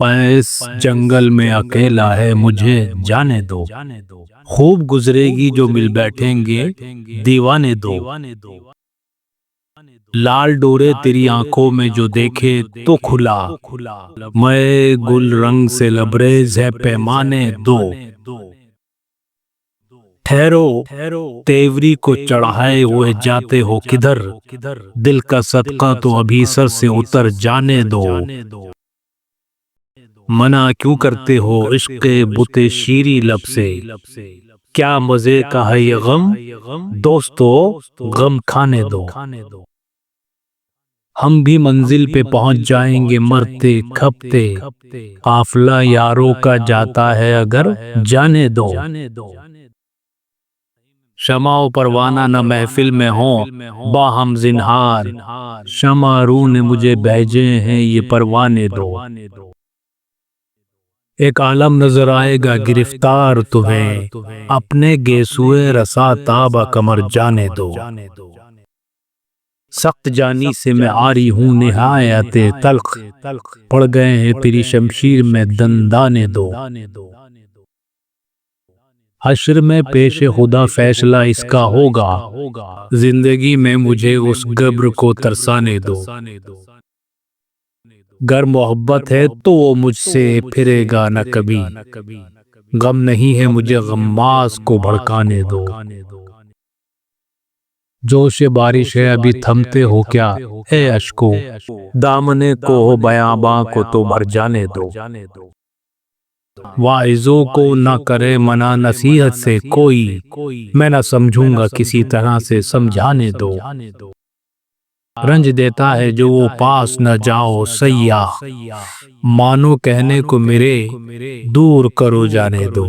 मैं इस जंगल में अकेला है, मुझे जाने दो। खूब गुजरेगी जो मिल बैठेंगे दीवाने दो। लाल डोरे तेरी आंखों में जो देखे तो खुला, मैं गुल रंग से लबरेज है पैमाने दो। ठहरो तेवरी को चढ़ाए हुए जाते हो किधर, दिल का सदका तो अभी सर से उतर जाने दो। मना क्यों करते हो इश्क़ बुते शीरी लब से, क्या मजे का है ये गम, दोस्तों गम खाने दो। हम भी मंजिल पे पहुंच जाएंगे मरते खपते, काफिला यारों का जाता है अगर जाने दो। शमाओ परवाना न महफिल में हो बाहम जिन्हार, शमा रू ने मुझे भेजे हैं ये परवाने दो। एक आलम नजर आएगा गिरफ्तार तुम्हें, अपने गेसुए रसा ताबा कमर जाने दो। सख्त जानी से मैं आ रही हूँ निहायत तल्ख, पड़ गए हैं तेरी शमशीर में दंदाने दो। हश्र में पेश खुदा फैसला इसका होगा, जिंदगी में मुझे उस गब्र को तरसाने दो। गर मोहब्बत है तो वो मुझसे फिरेगा न कभी, गम नहीं है मुझे गम्मास को भड़काने दो। जोश बारिश है अभी थमते हो क्या ए अश्को, दामने को हो बयाबां को तो भर जाने दो। वाइजों को न करे मना नसीहत से कोई, मैं न समझूंगा किसी तरह से समझाने दो। रंज देता है जो वो पास न जाओ सैयाह, मानो कहने को मेरे दूर करो जाने दो।